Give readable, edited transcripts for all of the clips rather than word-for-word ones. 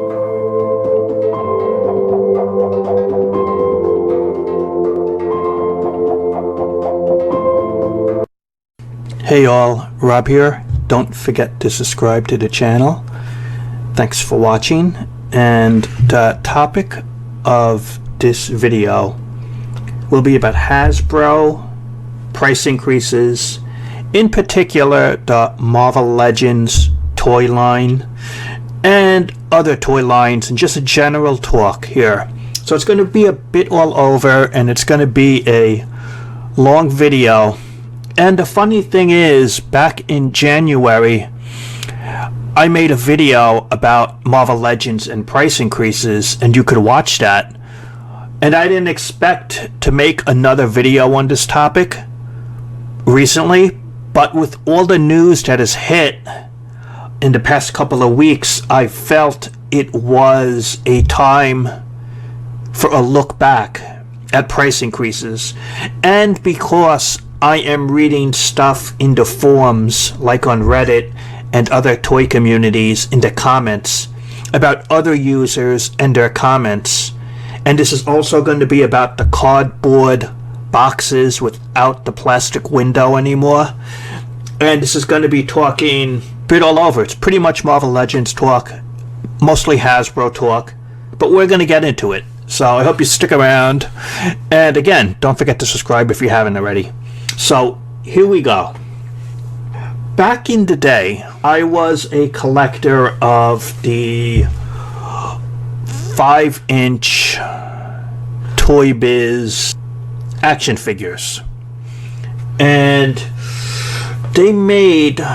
Hey all, Rob here. Don't forget to subscribe to the channel. Thanks for watching. And the topic of this video will be about Hasbro, price increases, in particular the Marvel Legends toy line and other toy lines, and just a general talk here. So it's going to be a bit all over, and it's going to be a long video. And the funny thing is, back in January, I made a video about Marvel Legends and price increases, and you could watch that. And I didn't expect to make another video on this topic recently, but with all the news that has hit in the past couple of weeks, I felt it was a time for a look back at price increases. And because I am reading stuff in the forums, like on Reddit and other toy communities, in the comments about other users and their comments. And this is also going to be about the cardboard boxes without the plastic window anymore. And this is going to be talking a bit all over. It's pretty much Marvel Legends talk, mostly Hasbro talk, but we're going to get into it. So I hope you stick around. And again, don't forget to subscribe if you haven't already. So here we go. Back in the day, I was a collector of the 5-inch Toy Biz action figures. And they made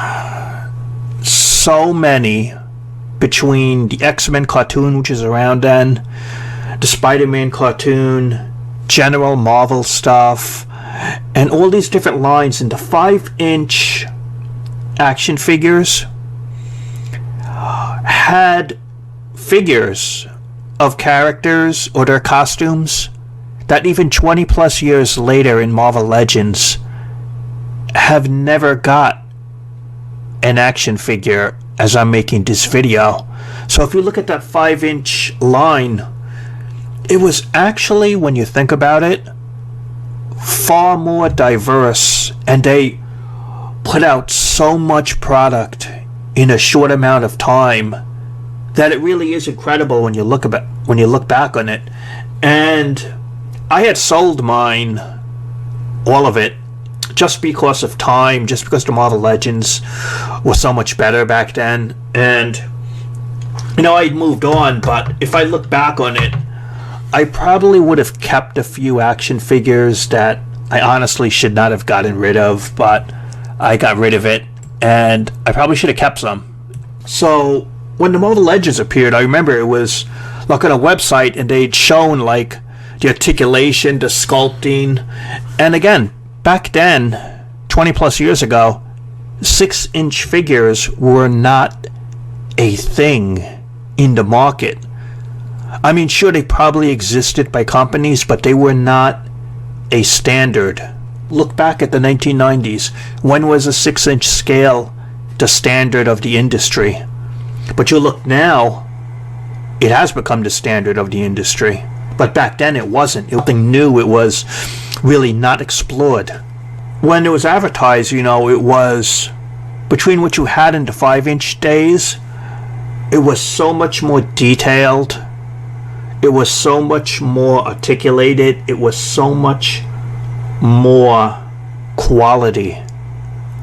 so many, between the X-Men cartoon, which is around then, the Spider-Man cartoon, general Marvel stuff, and all these different lines. In the 5-inch action figures had figures of characters or their costumes that even 20 plus years later in Marvel Legends have never got an action figure as I'm making this video. So if you look at that 5-inch line, it was actually, when you think about it, far more diverse, and they put out so much product in a short amount of time that it really is incredible when you look back on it. And I had sold mine, all of it, just because of time, just because the Marvel Legends was so much better back then. And you know, I'd moved on, but if I look back on it, I probably would have kept a few action figures that I honestly should not have gotten rid of, but I got rid of it, and I probably should have kept some. So when the Marvel Legends appeared, I remember it was like on a website, and they'd shown like the articulation, the sculpting, and again, back then, 20 plus years ago, 6-inch figures were not a thing in the market. I mean, sure, they probably existed by companies, but they were not a standard. Look back at the 1990s. When was a 6-inch scale the standard of the industry? But you look now, it has become the standard of the industry. But back then it wasn't. It was something new. It was really not explored. When it was advertised, you know, it was between what you had in the 5-inch days, it was so much more detailed. It was so much more articulated. It was so much more quality.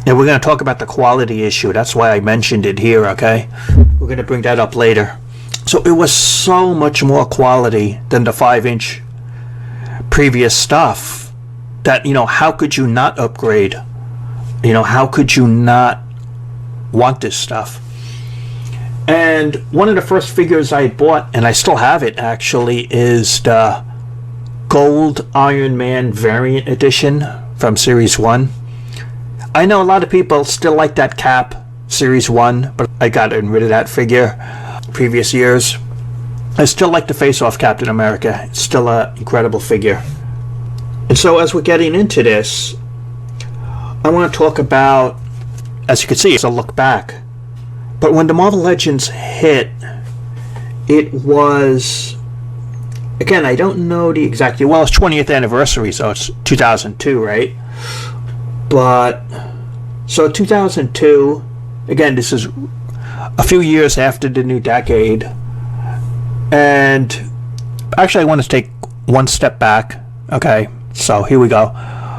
And we're going to talk about the quality issue. That's why I mentioned it here, okay? We're going to bring that up later. So it was so much more quality than the 5-inch previous stuff that, you know, how could you not upgrade? You know, how could you not want this stuff? And one of the first figures I bought, and I still have it actually, is the Gold Iron Man Variant Edition from Series 1. I know a lot of people still like that Cap Series 1, but I got rid of that figure previous years. I still like the face-off Captain America. It's still an incredible figure. And so as we're getting into this, I want to talk about, as you can see, it's a look back. But when the Marvel Legends hit it was, again, I don't know the exact year. Well, it's 20th anniversary, so it's 2002, right? But, so 2002, again, this is a few years after the new decade. And actually, I want to take one step back. Okay, so here we go.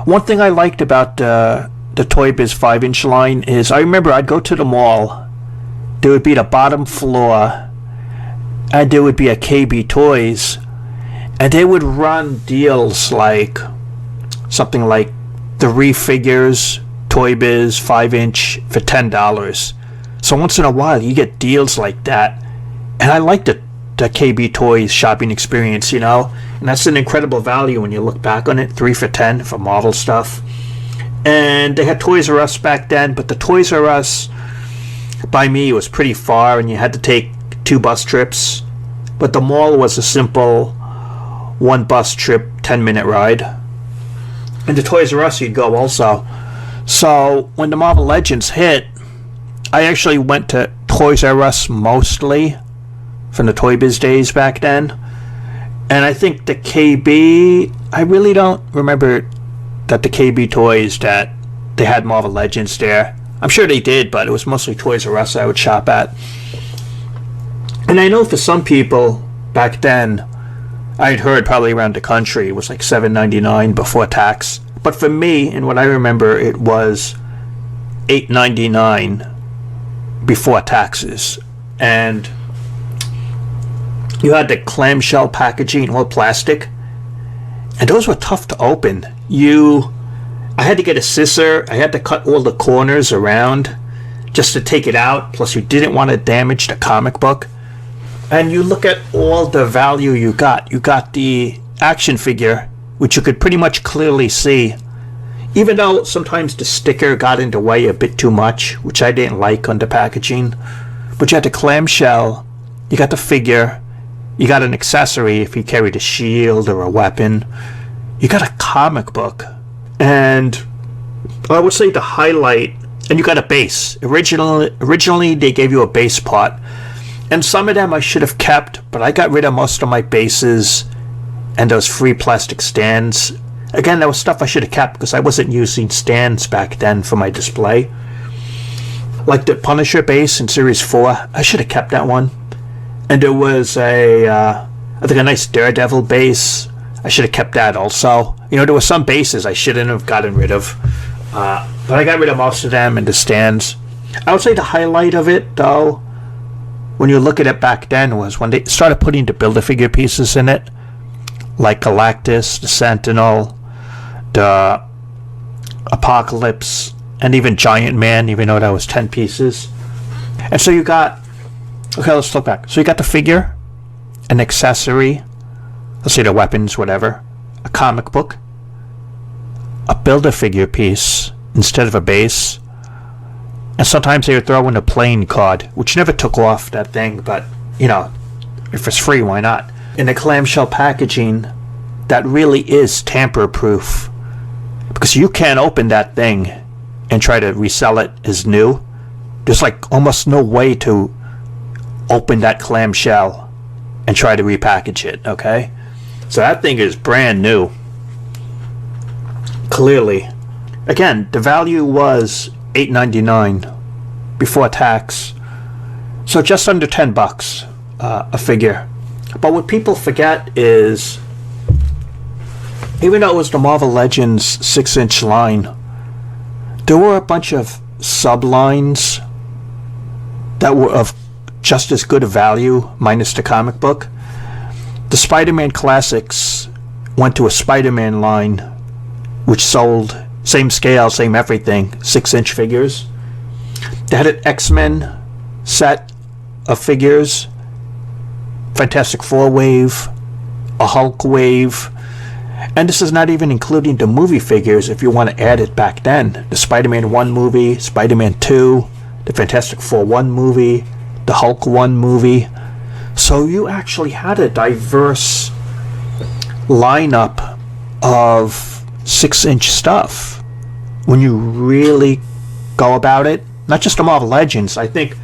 One thing I liked about the Toy Biz 5-inch line is I remember I'd go to the mall. There would be the bottom floor, and there would be a KB Toys, and they would run deals like something like 3 figures, Toy Biz 5-inch for $10. So once in a while, you get deals like that, and I liked the KB Toys shopping experience, you know, and that's an incredible value when you look back on it. 3 for $10 for Marvel stuff. And they had Toys R Us back then, but the Toys R Us by me was pretty far, and you had to take 2 bus trips. But the mall was a simple 1 bus trip, 10-minute ride. And the Toys R Us you'd go also. So when the Marvel Legends hit, I actually went to Toys R Us mostly from the Toy Biz days back then. And I think the KB, I really don't remember that the KB Toys that they had Marvel Legends there. I'm sure they did, but it was mostly Toys R Us I would shop at. And I know for some people back then, I'd heard probably around the country, it was like $7.99 before tax. But for me, and what I remember, it was $8.99 before taxes. And you had the clamshell packaging, all plastic, and those were tough to open. I had to get a scissor. I had to cut all the corners around just to take it out. Plus, you didn't want to damage the comic book. And you look at all the value you got. You got the action figure, which you could pretty much clearly see, even though sometimes the sticker got in the way a bit too much, which I didn't like on the packaging. But you had the clamshell, you got the figure, you got an accessory if you carried a shield or a weapon. You got a comic book. And I would say the highlight, and you got a base. Originally they gave you a base part. And some of them I should have kept, but I got rid of most of my bases and those free plastic stands. Again, that was stuff I should have kept because I wasn't using stands back then for my display. Like the Punisher base in Series 4, I should have kept that one. And there was I think a nice Daredevil base. I should have kept that also. You know, there were some bases I shouldn't have gotten rid of. But I got rid of most of them and the stands. I would say the highlight of it, though, when you look at it back then, was when they started putting the Build-A-Figure pieces in it. Like Galactus, the Sentinel, the Apocalypse, and even Giant Man, even though that was 10 pieces. And so you got... Okay, let's look back. So you got the figure, an accessory, let's say the weapons, whatever, a comic book, a Build-A-Figure piece instead of a base, and sometimes they would throw in a playing card, which never took off, that thing, but, you know, if it's free, why not? In the clamshell packaging, that really is tamper-proof, because you can't open that thing and try to resell it as new. There's like almost no way to open that clamshell and try to repackage it, okay? So that thing is brand new. Clearly. Again, the value was $8.99 before tax. So just under $10 a figure. But what people forget is, even though it was the Marvel Legends 6-inch line, there were a bunch of sublines that were of just as good a value, minus the comic book. The Spider-Man Classics went to a Spider-Man line, which sold same scale, same everything, 6-inch figures. They had an X-Men set of figures, Fantastic Four wave, a Hulk wave, and this is not even including the movie figures if you want to add it back then. The Spider-Man 1 movie, Spider-Man 2, the Fantastic Four 1 movie, the Hulk 1 movie. So you actually had a diverse lineup of 6-inch stuff when you really go about it. Not just the Marvel Legends. I think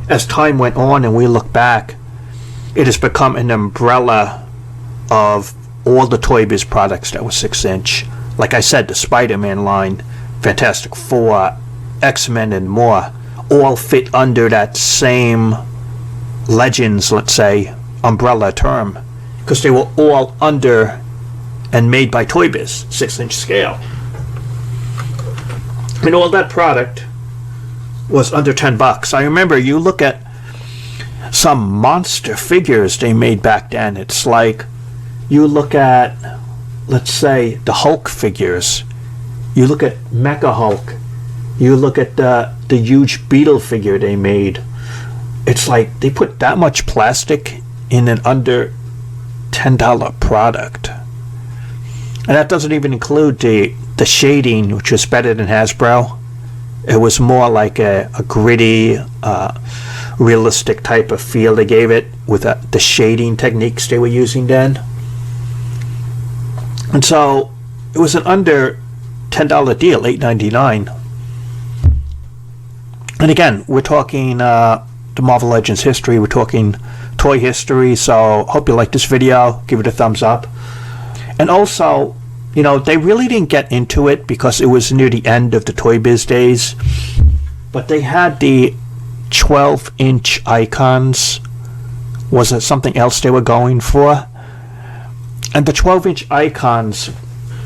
as time went on and we look back, it has become an umbrella of all the Toy Biz products that were 6-inch. Like I said, the Spider-Man line, Fantastic Four, X-Men, and more, all fit under that same Legends, let's say, umbrella term, because they were all under and made by Toy Biz, 6-inch scale. And all that product was under $10. I remember, you look at some monster figures they made back then. It's like, you look at, let's say, the Hulk figures. You look at Mecha Hulk. You look at the huge Beetle figure they made. It's like they put that much plastic in an under $10 product. And that doesn't even include the shading, which was better than Hasbro. It was more like a gritty, realistic type of feel they gave it with the shading techniques they were using then. And so it was an under $10 deal, $8.99. And again, we're talking the Marvel Legends history. We're talking toy history. So hope you like this video. Give it a thumbs up. And also, you know, they really didn't get into it because it was near the end of the Toy Biz days. But they had the 12-inch icons. Was it something else they were going for? And the 12-inch icons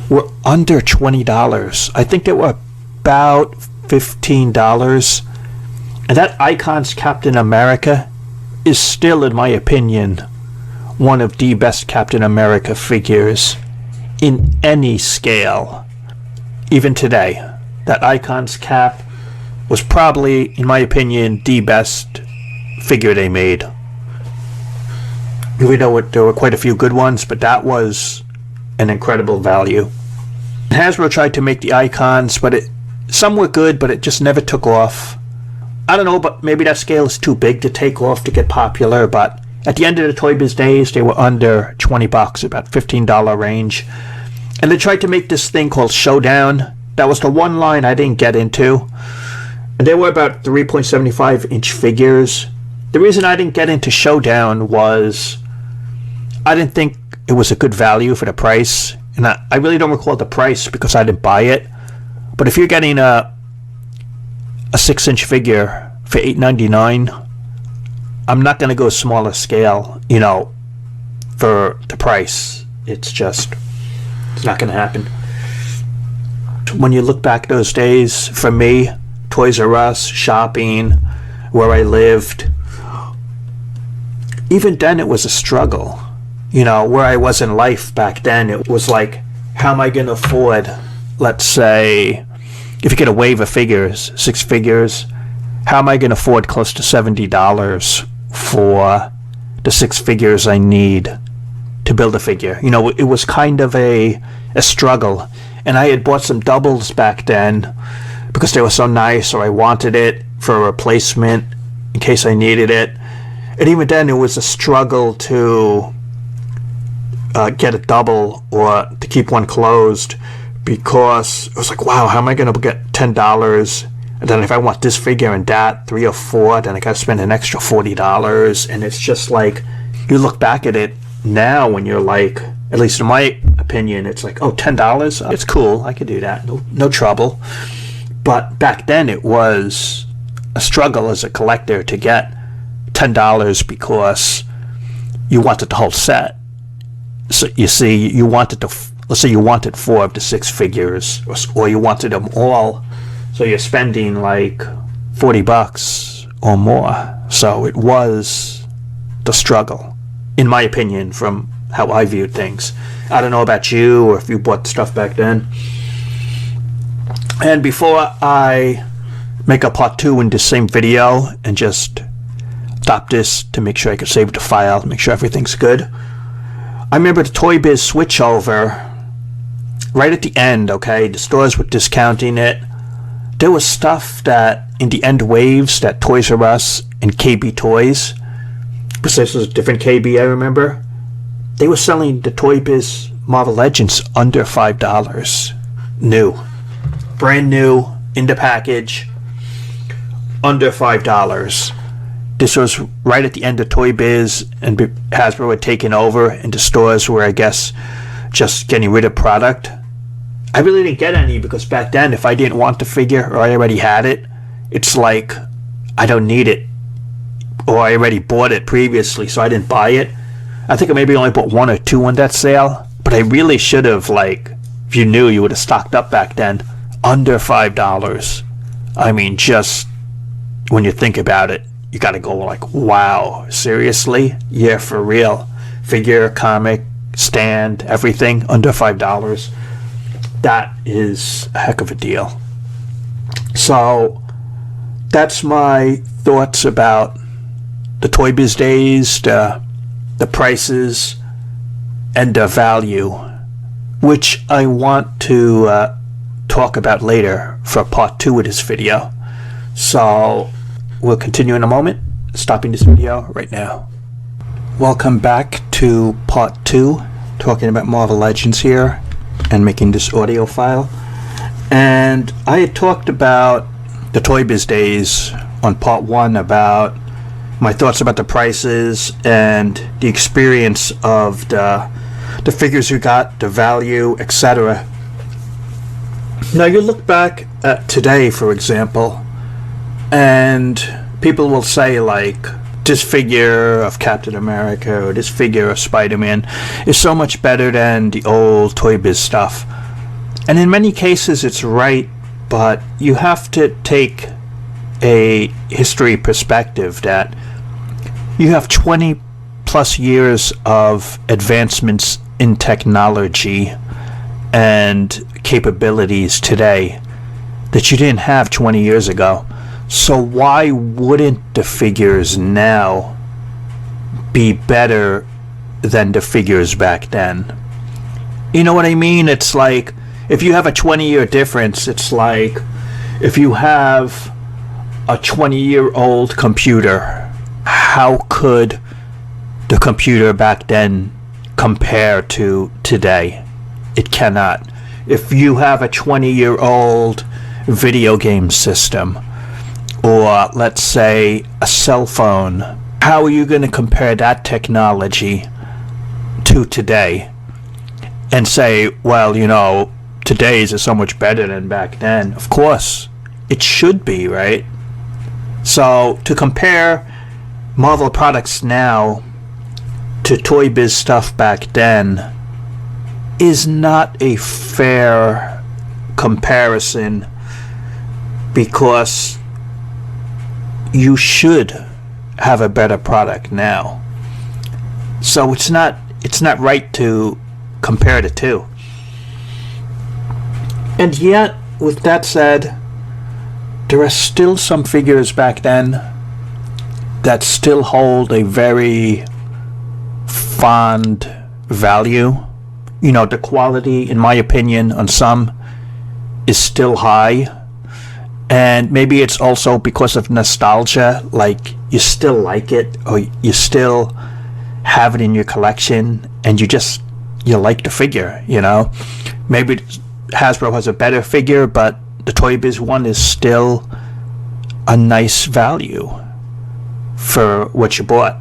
were under $20. I think they were about $15. And that Icons Captain America is still, in my opinion, one of the best Captain America figures in any scale. Even today, that Icons Cap was probably, in my opinion, the best figure they made. Even though there were quite a few good ones, but that was an incredible value. Hasbro tried to make the icons, but some were good, but it just never took off. I don't know, but maybe that scale is too big to take off to get popular, but at the end of the Toy Biz days, they were under $20, about $15 range. And they tried to make this thing called Showdown. That was the one line I didn't get into. And they were about 3.75-inch figures. The reason I didn't get into Showdown was I didn't think it was a good value for the price. And I really don't recall the price because I didn't buy it. But if you're getting a 6-inch figure for $8.99, I'm not going to go smaller scale, you know, for the price. It's not going to happen. When you look back those days, for me, Toys R Us, shopping, where I lived, even then it was a struggle. You know, where I was in life back then, it was like, how am I going to afford, let's say, if you get a wave of figures, 6 figures, how am I going to afford close to $70 for the 6 figures I need to build a figure? You know, it was kind of a struggle. And I had bought some doubles back then because they were so nice, or I wanted it for a replacement in case I needed it. And even then, it was a struggle to get a double or to keep one closed, because it was like, wow, how am I going to get $10? And then if I want this figure and that, 3 or 4, then I got to spend an extra $40. And it's just like, you look back at it now when you're like, at least in my opinion, it's like, oh, $10? It's cool. I could do that. No trouble. But back then it was a struggle as a collector to get $10 because you wanted the whole set. So you see, you wanted let's say you wanted 4 of the 6 figures, or you wanted them all. So you're spending like $40 or more. So it was the struggle, in my opinion, from how I viewed things. I don't know about you, or if you bought stuff back then. And before I make a part 2 in this same video and just stop this to make sure I could save the file, make sure everything's good, I remember the Toy Biz switchover right at the end, okay? The stores were discounting it. There was stuff that in the end waves that Toys R Us and KB Toys, because this was a different KB, I remember, they were selling the Toy Biz Marvel Legends under $5. New. Brand new, in the package, under $5. this was right at the end of Toy Biz, and Hasbro had taken over into stores where I guess just getting rid of product. I really didn't get any because back then, if I didn't want the figure or I already had it, it's like I don't need it, or I already bought it previously, so I didn't buy it. I think I maybe only bought 1 or 2 on that sale, but I really should have, like, if you knew, you would have stocked up back then. Under $5. I mean, just when you think about it, you gotta go like, wow, seriously? Yeah, for real. Figure, comic, stand, everything under $5. That is a heck of a deal. So that's my thoughts about the Toy Biz days, the prices, and the value, which I want to talk about later for part 2 of this video. So we'll continue in a moment, stopping this video right now. Welcome back to part 2, talking about Marvel Legends here and making this audio file. And I had talked about the Toy Biz days on part 1, about my thoughts about the prices and the experience of the figures you got, the value, etc. Now you look back at today, for example, and people will say, like, this figure of Captain America or this figure of Spider-Man is so much better than the old Toy Biz stuff. And in many cases it's right, but you have to take a history perspective that you have 20 plus years of advancements in technology and capabilities today that you didn't have 20 years ago. So why wouldn't the figures now be better than the figures back then? You know what I mean? It's like, if you have a 20-year difference, it's like if you have a 20-year-old computer, how could the computer back then compare to today? It cannot. If you have a 20-year-old video game system, or let's say a cell phone, how are you going to compare that technology to today and say, well, you know, today's is so much better than back then? Of course, it should be, right? So to compare Marvel products now to Toy Biz stuff back then is not a fair comparison, because you should have a better product now. So it's not right to compare the two. And yet, with that said, there are still some figures back then that still hold a very fond value. You know, the quality, in my opinion, on some is still high. And maybe it's also because of nostalgia, like you still like it, or you still have it in your collection, and you like the figure, you know. Maybe Hasbro has a better figure, but the Toy Biz one is still a nice value for what you bought.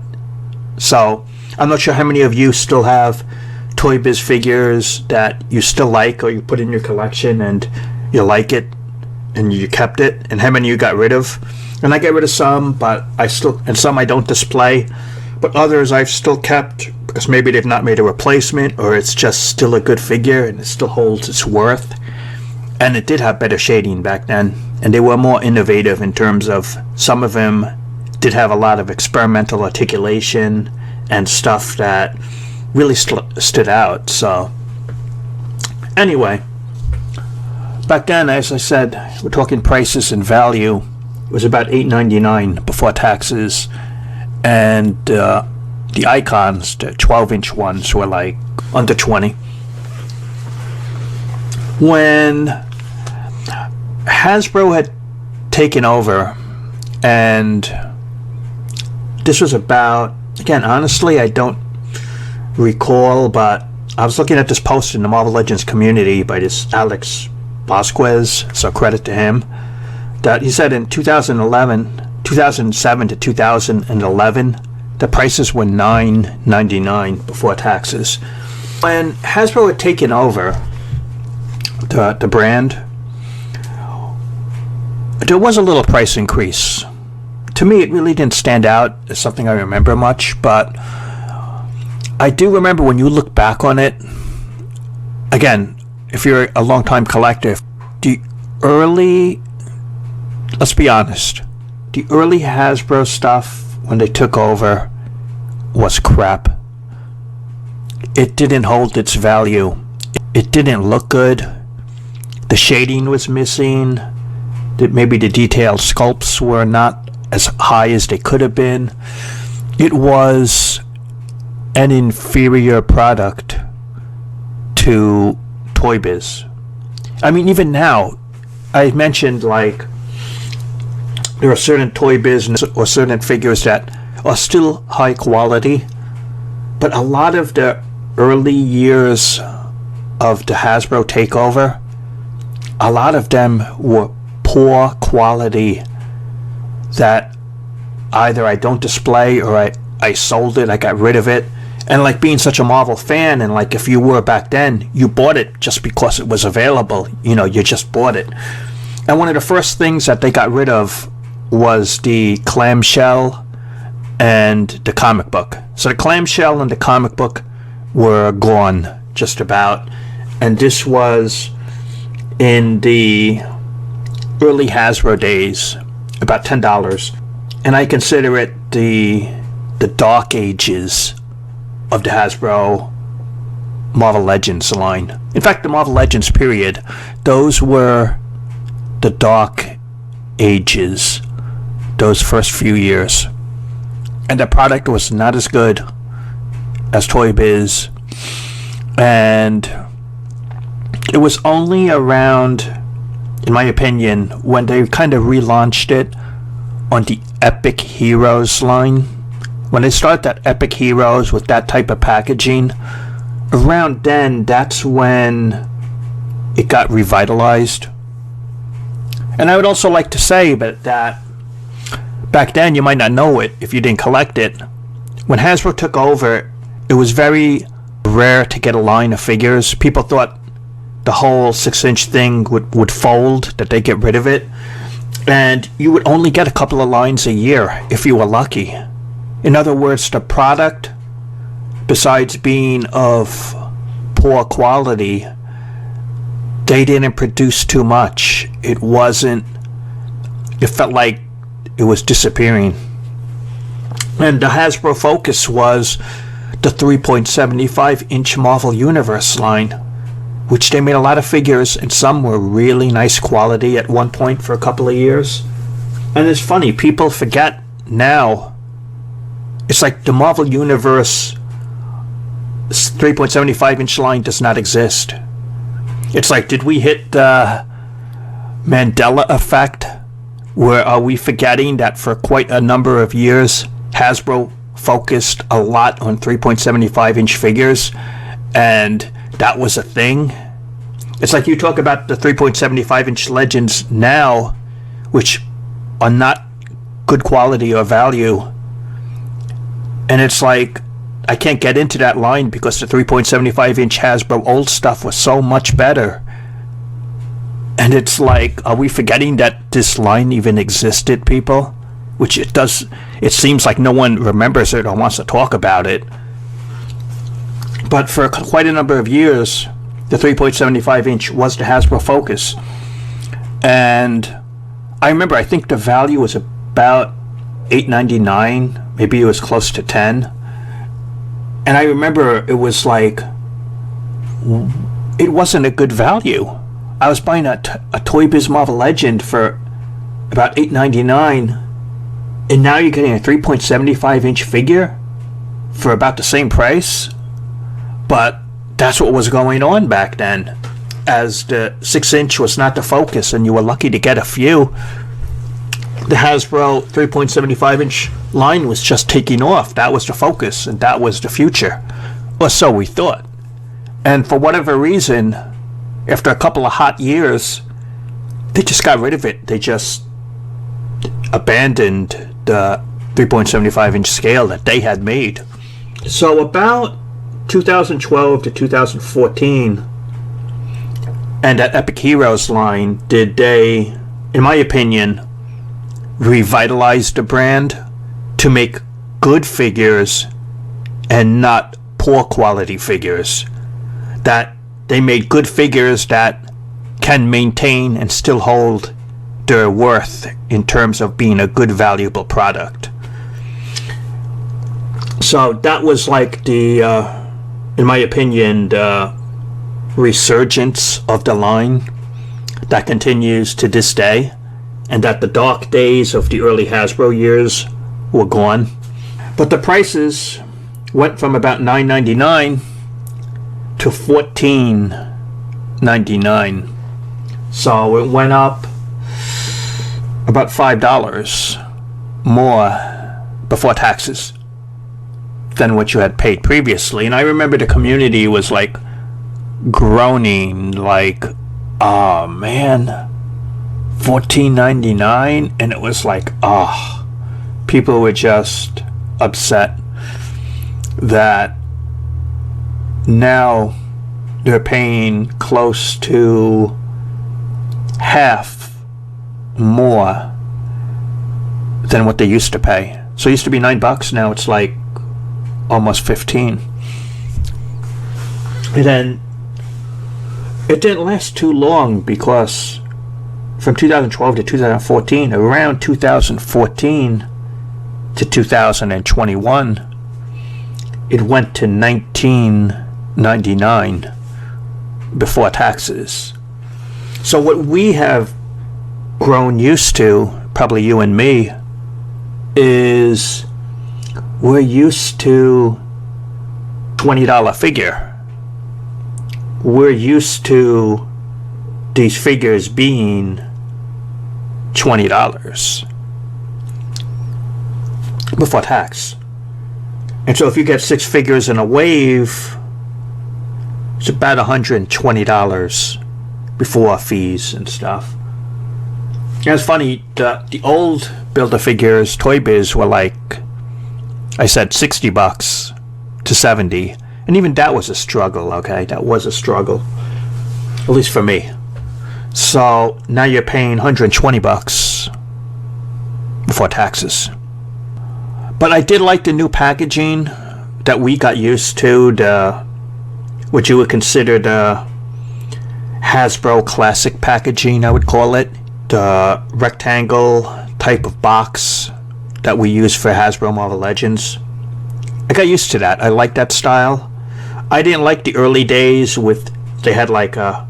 So I'm not sure how many of you still have Toy Biz figures that you still like, or you put in your collection and you like it and you kept it, and how many you got rid of. And I get rid of some, but and some I don't display, but others I've still kept because maybe they've not made a replacement, or it's just still a good figure and it still holds its worth. And it did have better shading back then, and they were more innovative in terms of, some of them did have a lot of experimental articulation and stuff that really stood out. So anyway, back then, as I said, we're talking prices and value. It was about $8.99 before taxes, and the icons, the 12-inch ones, were like under 20. When Hasbro had taken over, and this was about, again, honestly, I don't recall, but I was looking at this post in the Marvel Legends community by this Alex Vasquez, so credit to him, that he said in 2011 2007 to 2011, the prices were $9.99 before taxes. When Hasbro had taken over the brand, there was a little price increase. To me, it really didn't stand out as something I remember much, but I do remember when you look back on it, again, if you're a long-time collector, let's be honest, the early Hasbro stuff, when they took over, was crap. It didn't hold its value. It didn't look good. The shading was missing. Maybe the detailed sculpts were not as high as they could have been. It was an inferior product to Toy Biz. I mean, even now, I mentioned, like, there are certain Toy Biz or certain figures that are still high quality, but a lot of the early years of the Hasbro takeover, a lot of them were poor quality that either I don't display or I sold it, I got rid of it. And like being such a Marvel fan, and like if you were back then, you bought it just because it was available. You know, you just bought it. And one of the first things that they got rid of was the clamshell and the comic book. So the clamshell and the comic book were gone just about. And this was in the early Hasbro days, about $10. And I consider it the dark ages of the Hasbro Marvel Legends line. In fact, the Marvel Legends period, those were the dark ages, those first few years. And the product was not as good as Toy Biz. And it was only around, in my opinion, when they kind of relaunched it on the Epic Heroes line. When they started that Epic Heroes with that type of packaging, around then, that's when it got revitalized. And I would also like to say that back then, you might not know it if you didn't collect it. When Hasbro took over, it was very rare to get a line of figures. People thought the whole 6-inch thing would fold, that they'd get rid of it. And you would only get a couple of lines a year if you were lucky. In other words, the product, besides being of poor quality, they didn't produce too much. It felt like it was disappearing. And the Hasbro focus was the 3.75-inch Marvel Universe line, which they made a lot of figures, and some were really nice quality at one point for a couple of years. And it's funny, people forget now. It's like the Marvel Universe 3.75-inch line does not exist. It's like, did we hit the Mandela effect? Where are we forgetting that for quite a number of years, Hasbro focused a lot on 3.75-inch figures, and that was a thing? It's like you talk about the 3.75-inch Legends now, which are not good quality or value, and it's like, I can't get into that line because the 3.75-inch Hasbro old stuff was so much better. And it's like, are we forgetting that this line even existed, people? Which it does. It seems like no one remembers it or wants to talk about it. But for quite a number of years, the 3.75-inch was the Hasbro focus. And I remember, I think the value was about $8.99. Maybe it was close to $10. And I remember it was like, it wasn't a good value. I was buying a Toy Biz Marvel Legend for about $8.99, and now you're getting a 3.75-inch figure for about the same price. But that's what was going on back then, as the 6-inch was not the focus, and you were lucky to get a few. The Hasbro 3.75-inch line was just taking off. That was the focus, and that was the future, or so we thought. And for whatever reason, after a couple of hot years, they just got rid of it. abandoned the 3.75 inch scale that they had made. So about 2012 to 2014, and that Epic Heroes line, did they, in my opinion, revitalize the brand to make good figures and not poor quality figures. That they made good figures that can maintain and still hold their worth in terms of being a good, valuable product. So that was like the, in my opinion, the resurgence of the line that continues to this day, and that the dark days of the early Hasbro years were gone. But the prices went from about $9.99 to $14.99. So it went up about $5 more before taxes than what you had paid previously. And I remember the community was like groaning, like, oh man, $14.99. And it was like, oh, people were just upset that now they're paying close to half more than what they used to pay. So it used to be $9, now it's like almost 15. And then it didn't last too long, because from 2012 to 2014, around 2014 to 2021, it went to $19.99 before taxes. So what we have grown used to, probably you and me, is we're used to $20 figure. We're used to these figures being $20 before tax. And so if you get 6 figures in a wave, it's about $120 before fees and stuff. And it's funny, the old Build-A-Figures, Toy Biz, were like, I said, $60 to $70. And even that was a struggle, okay? That was a struggle. At least for me. So now you're paying $120 before taxes. But I did like the new packaging that we got used to, what you would consider the Hasbro classic packaging, I would call it. The rectangle type of box that we use for Hasbro Marvel Legends. I got used to that. I like that style. I didn't like the early days with, they had like a,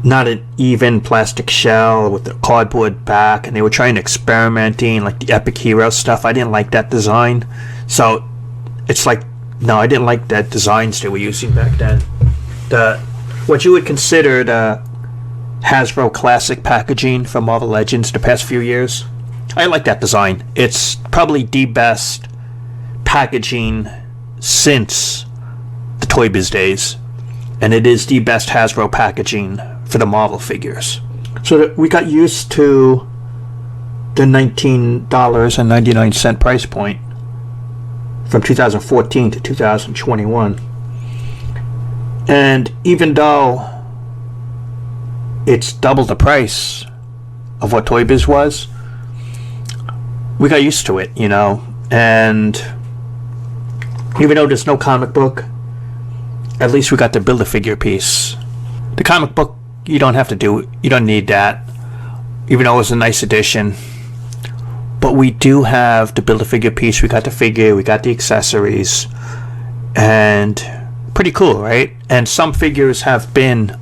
not an even plastic shell with the cardboard back, and they were trying to experimenting like the Epic Hero stuff. I didn't like that design. So it's like, no, I didn't like that designs they were using back then. What you would consider the Hasbro classic packaging for Marvel Legends the past few years, I like that design. It's probably the best packaging since the Toy Biz days, and it is the best Hasbro packaging for the Marvel figures. So we got used to the $19.99 price point from 2014 to 2021. And even though it's double the price of what Toy Biz was, we got used to it, you know. And even though there's no comic book, at least we got the Build-A-Figure piece. The comic book, you don't have to do, you don't need that, even though it was a nice addition. But we do have the Build-A-Figure piece. We got the figure, we got the accessories, and pretty cool, right? And some figures have been,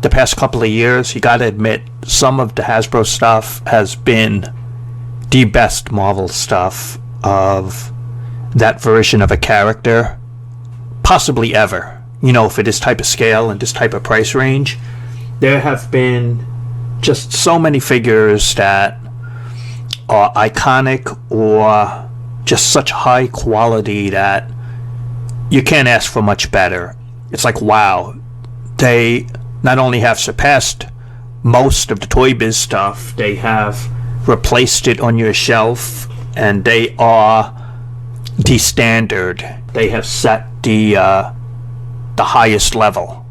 the past couple of years, you gotta admit, some of the Hasbro stuff has been the best Marvel stuff of that version of a character possibly ever, you know, for this type of scale and this type of price range. There have been just so many figures that are iconic or just such high quality that you can't ask for much better. It's like, wow, they not only have surpassed most of the Toy Biz stuff, they have replaced it on your shelf, and they are the standard. They have set the highest level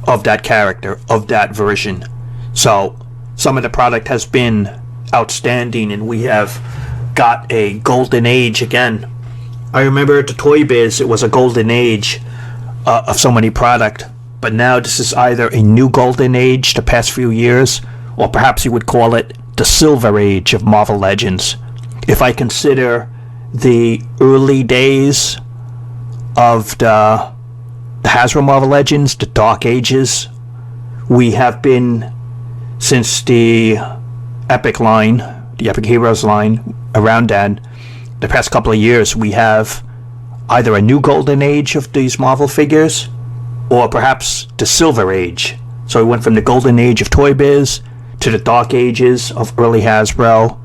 of that character, of that version. So some of the product has been outstanding, and we have got a golden age again. I remember at the Toy Biz, it was a golden age of so many product, but now this is either a new golden age the past few years, or perhaps you would call it the silver age of Marvel Legends. If I consider the early days of the Hasbro Marvel Legends, the Dark Ages, we have been, since the Epic line, the Epic Heroes line, around then, the past couple of years, we have either a new golden age of these Marvel figures, or perhaps the silver age. So we went from the golden age of Toy Biz to the dark ages of early Hasbro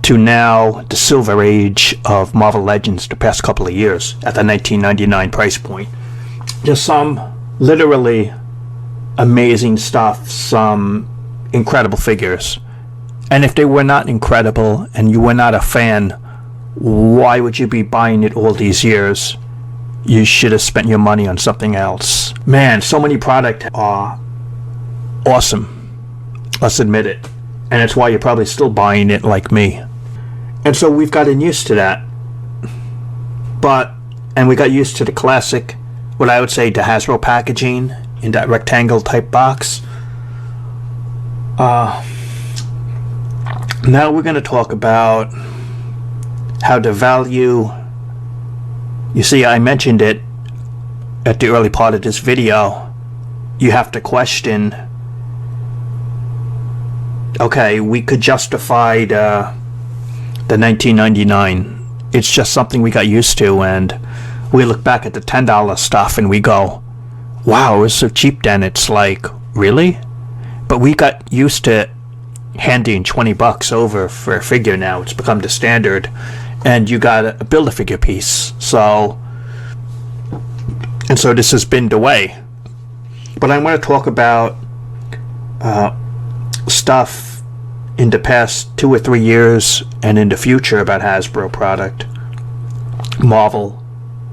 to now the silver age of Marvel Legends the past couple of years at the $19.99 price point. Just some literally amazing stuff, some incredible figures. And if they were not incredible and you were not a fan, why would you be buying it all these years? You should have spent your money on something else. Man, so many products are awesome. Let's admit it. And it's why you're probably still buying it like me. And so we've gotten used to that. And we got used to the classic, what I would say, the Hasbro packaging in that rectangle type box. Now we're going to talk about how the value, you see, I mentioned it at the early part of this video. You have to question, okay, we could justify the $19.99. It's just something we got used to, and we look back at the $10 stuff and we go, wow, it was so cheap then. It's like, really? But we got used to handing $20 over for a figure now. It's become the standard, and you got a Build-A-Figure piece. So this has been the way. But I want to talk about stuff in the past 2 or 3 years and in the future about Hasbro product. Marvel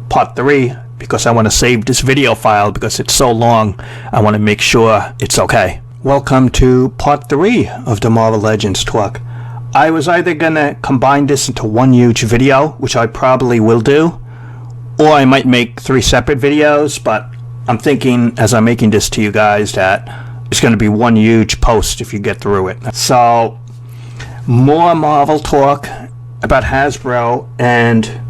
Part 3, because I want to save this video file because it's so long. I want to make sure it's okay. Welcome to Part 3 of the Marvel Legends talk. I was either going to combine this into one huge video, which I probably will do, or I might make 3 separate videos, but I'm thinking as I'm making this to you guys that it's going to be one huge post if you get through it. So, more Marvel talk about Hasbro, and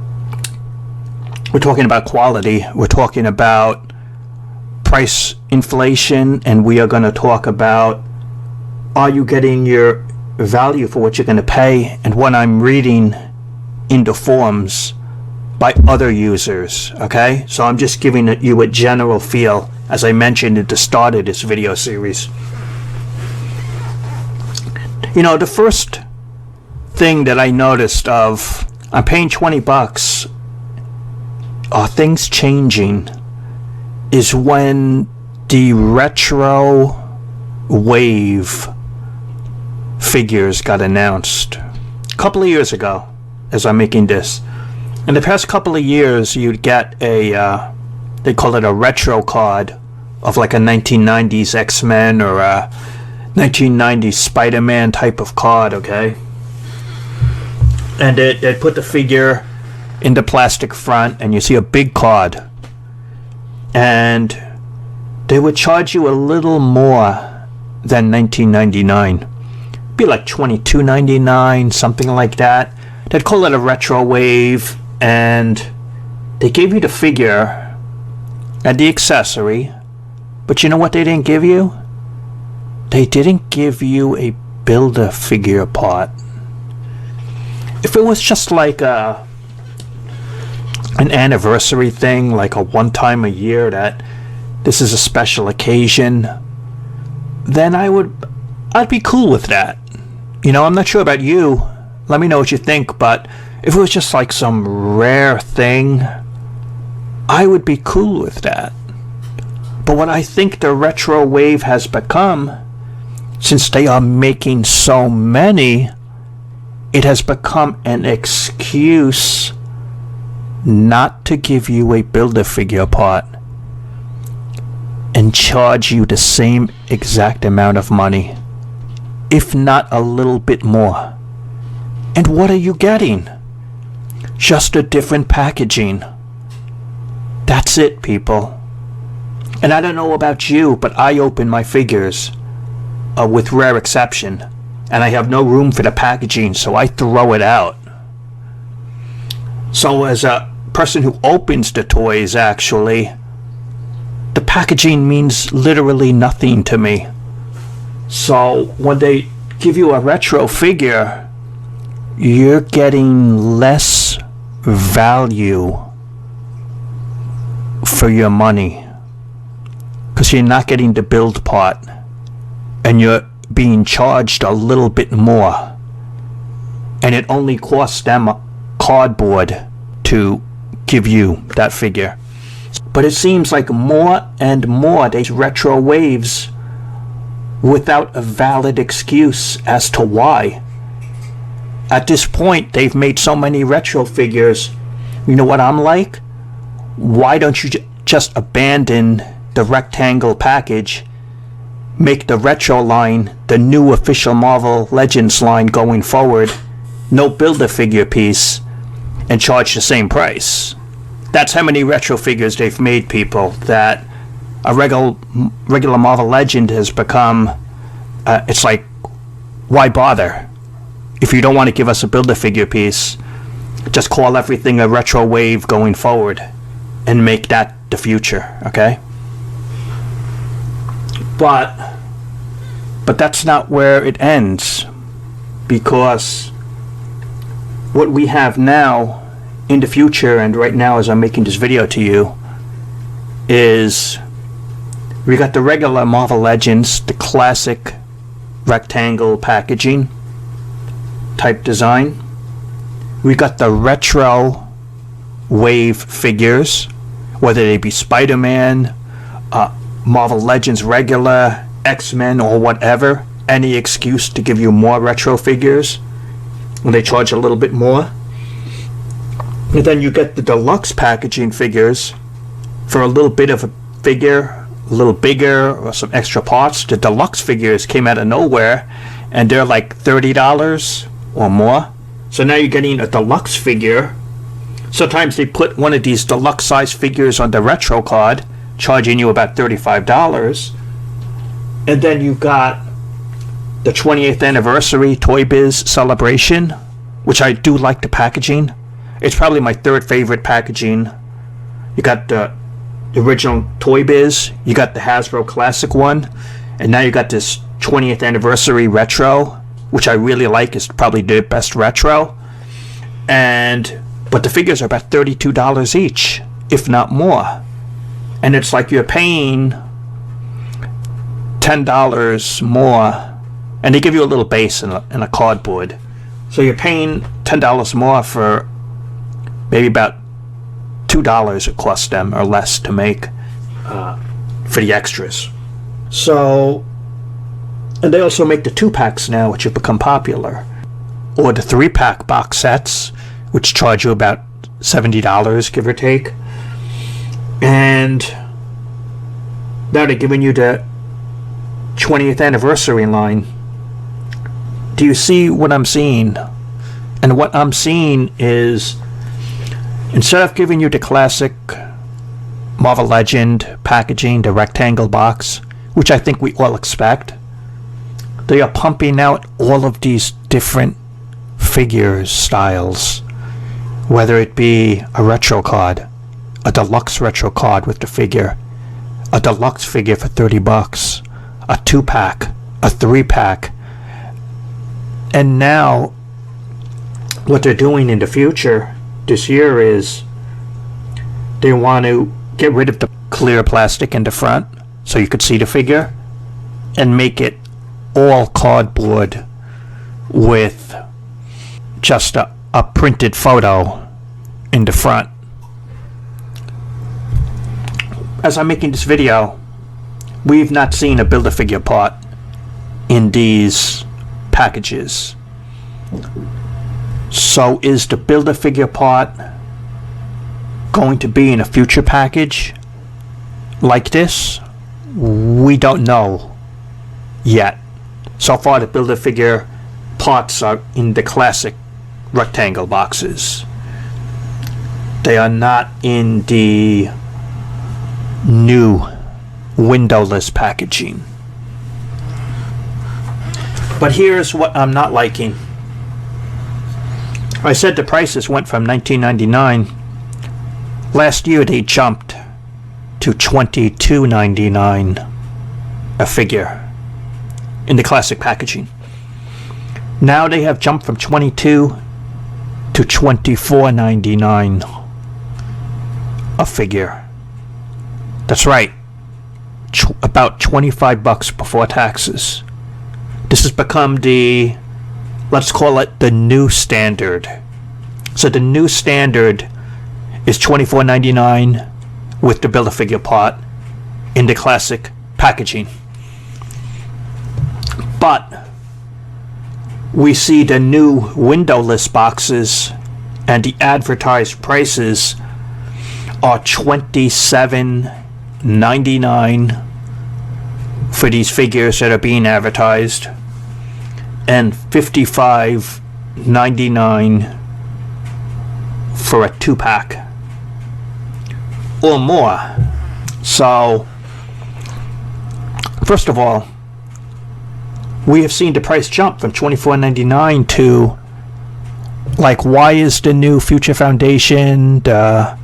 we're talking about quality, we're talking about price inflation, and we are going to talk about, are you getting your value for what you're going to pay, and what I'm reading in the forums by other users. Okay, so I'm just giving you a general feel, as I mentioned at the start of this video series. You know, the first thing that I noticed of, I'm paying $20, are things changing, is when the retro wave figures got announced a couple of years ago. As I'm making this, in the past couple of years, you'd get a they call it a retro card of like a 1990s X-Men or a 1990s Spider-Man type of card. Okay, and they'd put the figure in the plastic front, and you see a big card, and they would charge you a little more than $19.99. Be like $22.99, something like that. They'd call it a retro wave, and they gave you the figure and the accessory, but you know what they didn't give you? They didn't give you a Build-A-Figure part. If it was just like an anniversary thing, like a one time a year that this is a special occasion, then I'd be cool with that. You know, I'm not sure about you. Let me know what you think, but if it was just like some rare thing, I would be cool with that. But what I think the retro wave has become, since they are making so many, it has become an excuse not to give you a Build-A-Figure part and charge you the same exact amount of money, if not a little bit more. And what are you getting? Just a different packaging. That's it, people. And I don't know about you, but I open my figures, with rare exception, and I have no room for the packaging, so I throw it out. So as a person who opens the toys, actually, the packaging means literally nothing to me. So when they give you a retro figure, you're getting less value for your money, because you're not getting the build part, and you're being charged a little bit more, and it only costs them cardboard to give you that figure. But it seems like more and more these retro waves without a valid excuse as to why. At this point, they've made so many retro figures. You know what I'm like? Why don't you just abandon the rectangle package, make the retro line the new official Marvel Legends line going forward, no Build-A-Figure piece, and charge the same price? That's how many retro figures they've made, people, that a regular Marvel Legend has become, it's like, why bother? If you don't want to give us a Build-A-Figure piece, just call everything a retro wave going forward and make that the future, okay? But that's not where it ends, because what we have now in the future, and right now as I'm making this video to you, is we got the regular Marvel Legends, the classic rectangle packaging type design. We got the retro wave figures, whether they be Spider-Man, Marvel Legends regular, X-Men, or whatever. Any excuse to give you more retro figures when they charge a little bit more. And then you get the deluxe packaging figures for a little bit of a figure, a little bigger, or some extra parts. The deluxe figures came out of nowhere, and they're like $30 or more. So now you're getting a deluxe figure. Sometimes they put one of these deluxe size figures on the retro card, charging you about $35. And then you've got the 28th anniversary Toy Biz celebration, which I do like the packaging. It's probably my third favorite packaging. You got the original Toy Biz, you got the Hasbro classic one, and now you got this 20th anniversary retro, which I really like. Is probably the best retro. But the figures are about $32 each, if not more. And it's like you're paying $10 more, and they give you a little base and a cardboard. So you're paying $10 more for maybe about $2 it costs them or less to make for the extras. So, and they also make the 2-packs now, which have become popular, or the 3-pack box sets, which charge you about $70, give or take. And now they're giving you the 20th anniversary line. Do you see what I'm seeing? And what I'm seeing is, instead of giving you the classic Marvel Legend packaging, the rectangle box, which I think we all expect, they are pumping out all of these different figures styles, whether it be a retro card, a deluxe retro card with the figure, a deluxe figure for $30, a 2-pack, a 3-pack. And now what they're doing in the future this year is they want to get rid of the clear plastic in the front so you could see the figure, and make it all cardboard with just a printed photo in the front. As I'm making this video, we've not seen a Build-A-Figure part in these packages. So is the Build-A-Figure part going to be in a future package like this? We don't know yet. So far the Build-A-Figure parts are in the classic rectangle boxes. They are not in the new windowless packaging. But here's what I'm not liking. I said the prices went from $19.99. Last year they jumped to $22.99 a figure in the classic packaging. Now they have jumped from $22 to $24.99 a figure. That's right, about $25 before taxes. This has become the, let's call it the new standard. So the new standard is $24.99 with the Build-A-Figure part in the classic packaging. But we see the new windowless boxes and the advertised prices are $27.99 for these figures that are being advertised, and $55.99 for a 2-pack or more. So first of all, we have seen the price jump from $24.99 to, like, why is the new Future Foundation, the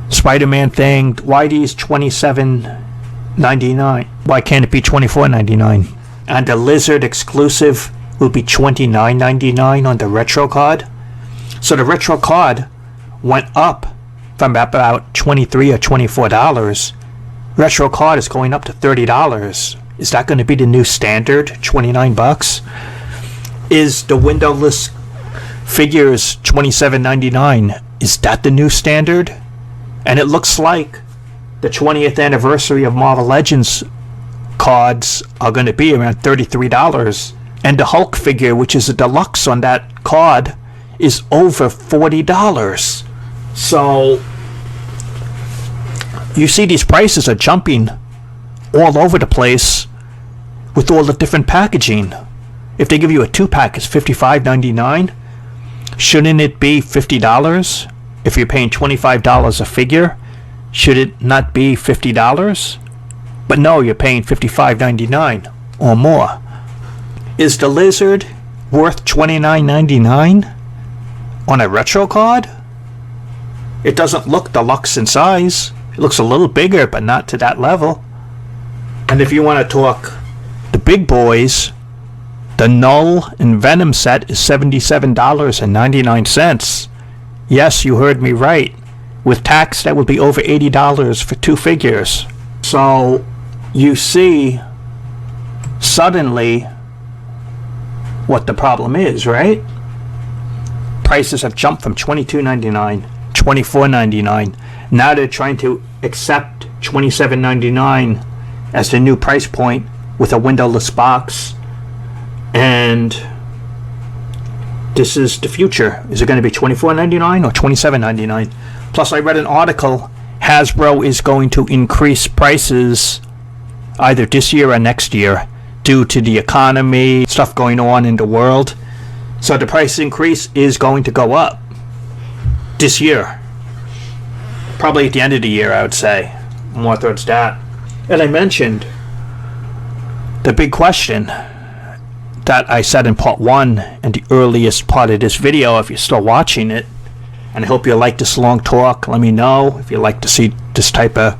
Spider-Man thing, why these $27.99? Why can't it be $24.99? And the Lizard exclusive will be $29.99 on the retro card. So the retro card went up from about $23 or $24. Retro card is going up to $30. Is that going to be the new standard, $29? Is the windowless figures $27.99? Is that the new standard? And it looks like the 20th anniversary of Marvel Legends cards are going to be around $33. And the Hulk figure, which is a deluxe on that card, is over $40. So you see these prices are jumping all over the place with all the different packaging. If they give you a 2-pack, it's $55.99. Shouldn't it be $50? If you're paying $25 a figure, should it not be $50? But no, you're paying $55.99 or more. Is the Lizard worth $29.99 on a retro card? It doesn't look deluxe in size. It looks a little bigger, but not to that level. And if you want to talk the big boys, the Null and Venom set is $77.99. Yes, you heard me right. With tax, that would be over $80 for 2 figures. So you see suddenly what the problem is, right? Prices have jumped from $22.99, $24.99. Now they're trying to accept $27.99 as the new price point with a windowless box. And this is the future. Is it going to be $24.99 or $27.99? Plus, I read an article, Hasbro is going to increase prices either this year or next year due to the economy, stuff going on in the world. So the price increase is going to go up this year. Probably at the end of the year, I would say. More towards that. And I mentioned the big question that I said in part 1 and the earliest part of this video, if you're still watching it. And I hope you like this long talk. Let me know if you like to see this type of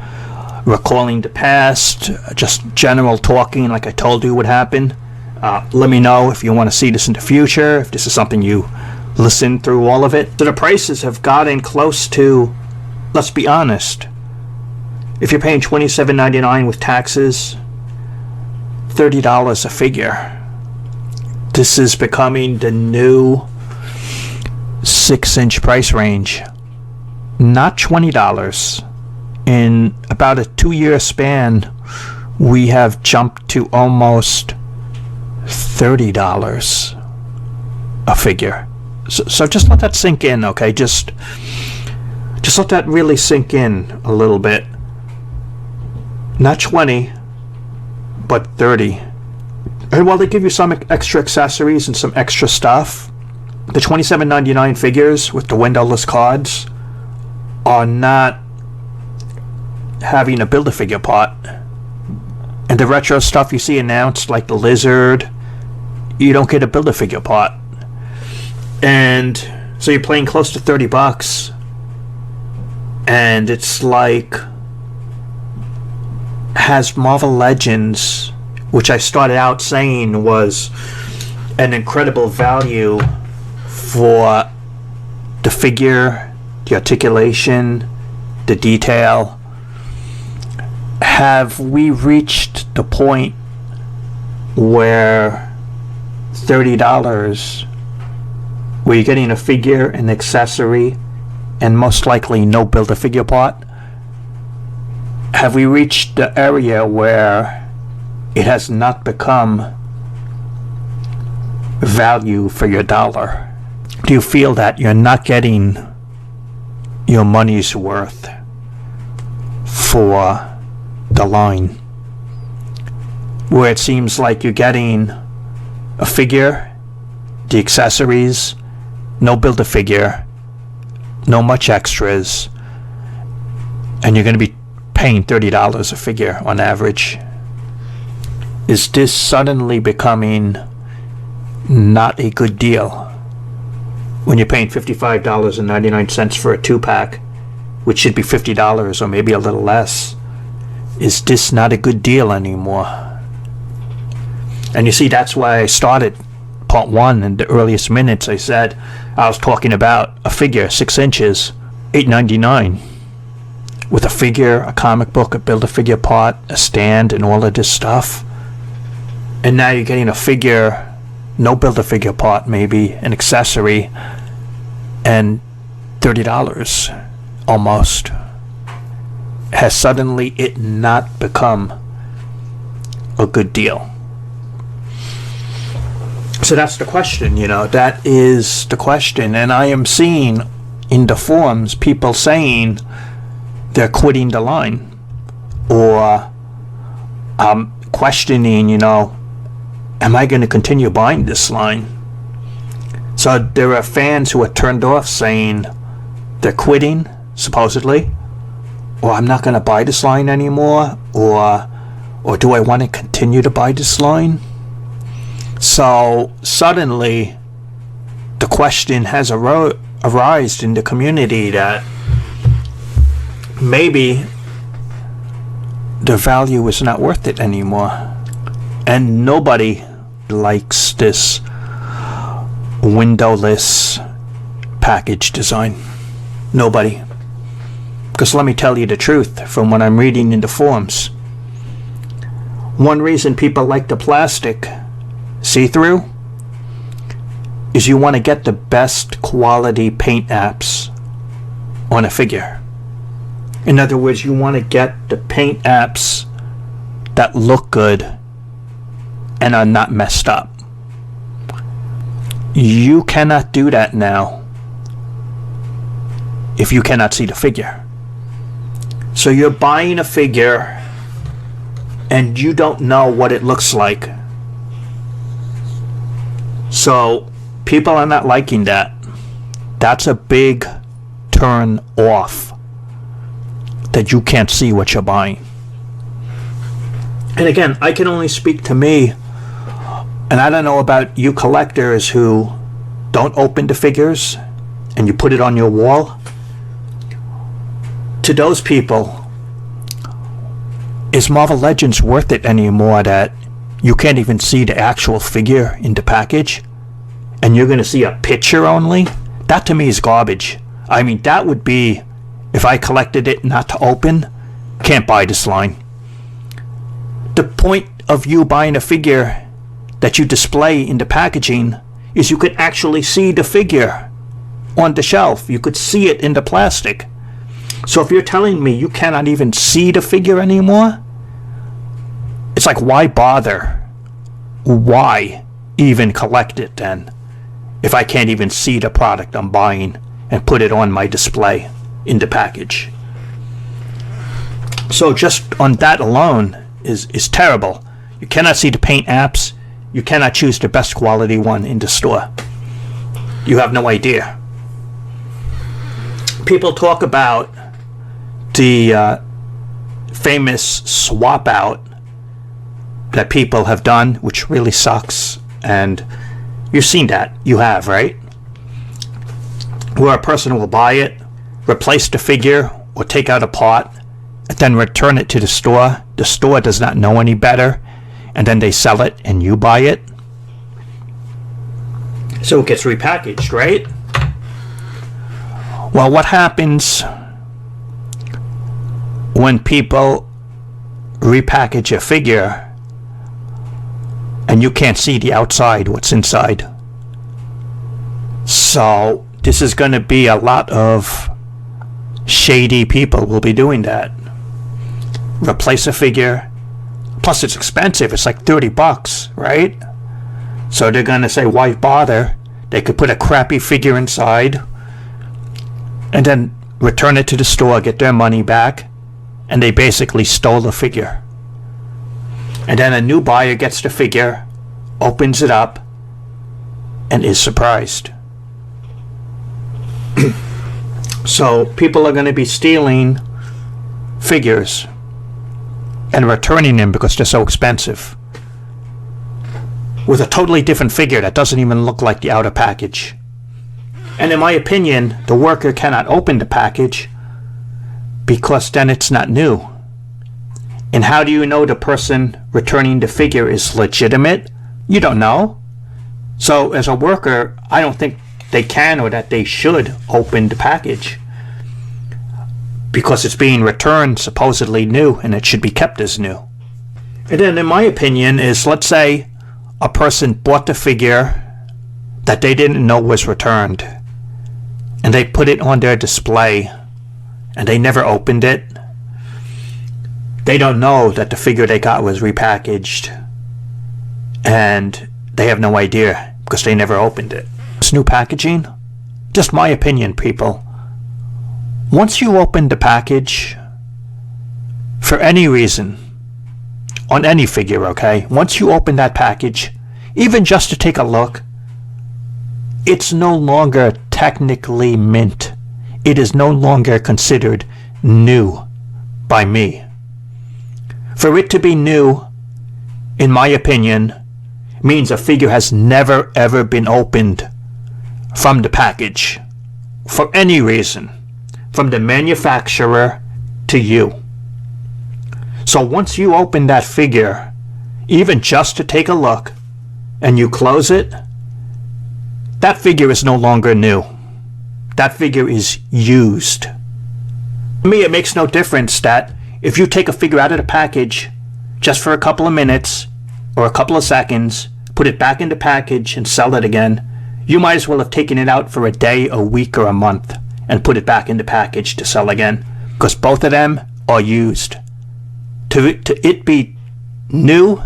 recalling the past, just general talking like I told you would happen. Let me know if you want to see this in the future, if this is something you listen through all of it. So the prices have gotten close to, let's be honest, if you're paying $27.99 with taxes, $30 a figure. This is becoming the new 6-inch price range. Not $20. In about a 2-year span, we have jumped to almost $30 a figure. So just let that sink in, okay? Just let that really sink in a little bit. Not 20, but 30. And while they give you some extra accessories and some extra stuff, the $27.99 figures with the windowless cards are not having a Build-A-Figure part. And the retro stuff you see announced, like the Lizard, you don't get a Build-A-Figure part. And so you're playing close to $30. And it's like, has Marvel Legends, which I started out saying was an incredible value for the figure, the articulation, the detail, have we reached the point where $30, where you're getting a figure, an accessory, and most likely no Build-A-Figure part? Have we reached the area where it has not become value for your dollar? Do you feel that you're not getting your money's worth for the line? Where it seems like you're getting a figure, the accessories, no Build-A-Figure, no much extras, and you're going to be paying $30 a figure on average. Is this suddenly becoming not a good deal when you're paying $55.99 for a 2-pack, which should be $50 or maybe a little less? Is this not a good deal anymore? And you see, that's why I started part 1 in the earliest minutes. I said I was talking about a figure 6 inches, $8.99, with a figure, a comic book, a Build-A-Figure part, a stand, and all of this stuff. And now you're getting a figure, no Build-A-Figure part, maybe an accessory, and $30 almost. Has suddenly it not become a good deal? So that's the question, that is the question. And I am seeing in the forums people saying they're quitting the line, or questioning, am I going to continue buying this line? So there are fans who are turned off saying they're quitting, supposedly, or I'm not going to buy this line anymore, or do I want to continue to buy this line? So suddenly the question has arisen in the community that maybe the value is not worth it anymore. And nobody likes this windowless package design. Nobody. Because let me tell you the truth from what I'm reading in the forums. One reason people like the plastic see-through is you want to get the best quality paint apps on a figure. In other words, you want to get the paint apps that look good and are not messed up. You cannot do that now if you cannot see the figure. So you're buying a figure and you don't know what it looks like. So people are not liking that. That's a big turn off, that you can't see what you're buying. And again, I can only speak to me, and I don't know about you collectors who don't open the figures and you put it on your wall. To those people, is Marvel Legends worth it anymore that you can't even see the actual figure in the package and you're going to see a picture only? That to me is garbage. I mean, that would be, if I collected it not to open, can't buy this line. The point of you buying a figure that you display in the packaging is you could actually see the figure on the shelf. You could see it in the plastic. So if you're telling me you cannot even see the figure anymore, it's like, why bother? Why even collect it then? if I can't even see the product I'm buying and put it on my display in the package? So just on that alone is terrible. You cannot see the paint apps. You cannot choose the best quality one in the store. You have no idea. People talk about the famous swap out that people have done, which really sucks, and you've seen that. You have, right? Where a person will buy it, replace the figure, or take out a part, and then return it to the store. The store does not know any better, and then they sell it and you buy it. So it gets repackaged, right? Well, what happens when people repackage a figure and you can't see the outside, what's inside? So this is going to be a lot of shady people will be doing that. Replace a figure, plus it's expensive. It's like $30, right? So they're going to say, why bother? They could put a crappy figure inside and then return it to the store, get their money back, and they basically stole the figure. And then a new buyer gets the figure, opens it up, and is surprised. So people are going to be stealing figures and returning them because they're so expensive, with a totally different figure that doesn't even look like the outer package. And in my opinion, the worker cannot open the package because then it's not new. And how do you know the person returning the figure is legitimate? You don't know. So as a worker, I don't think they can or that they should open the package, because it's being returned supposedly new and it should be kept as new. And then in my opinion is, let's say a person bought the figure that they didn't know was returned and they put it on their display and they never opened it. They don't know that the figure they got was repackaged, and they have no idea because they never opened it. It's new packaging. Just my opinion, people. Once you open the package, for any reason, on any figure, okay? Once you open that package, even just to take a look, it's no longer technically mint. It is no longer considered new by me. For it to be new, in my opinion, means a figure has never ever been opened from the package, for any reason, from the manufacturer to you. So once you open that figure, even just to take a look, and you close it, that figure is no longer new. That figure is used. To me, it makes no difference that if you take a figure out of the package just for a couple of minutes or a couple of seconds, put it back in the package and sell it again, you might as well have taken it out for a day, a week, or a month and put it back in the package to sell again, because both of them are used. To it be new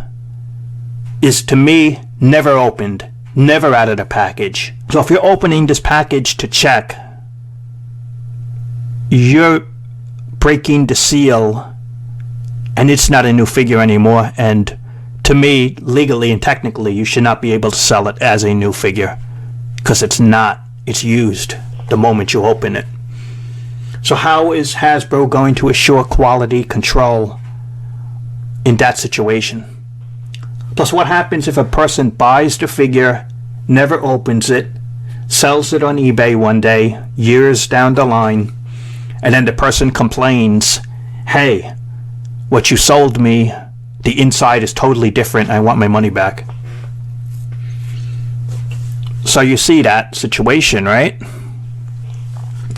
is, to me, never opened, never out of the package. So if you're opening this package to check, you're breaking the seal, and it's not a new figure anymore. And to me, legally and technically, you should not be able to sell it as a new figure, because it's not. It's used the moment you open it. So how is Hasbro going to assure quality control in that situation? Plus, what happens if a person buys the figure, never opens it, sells it on eBay one day, years down the line, and then the person complains, hey, what you sold me, the inside is totally different, I want my money back. So you see that situation, right?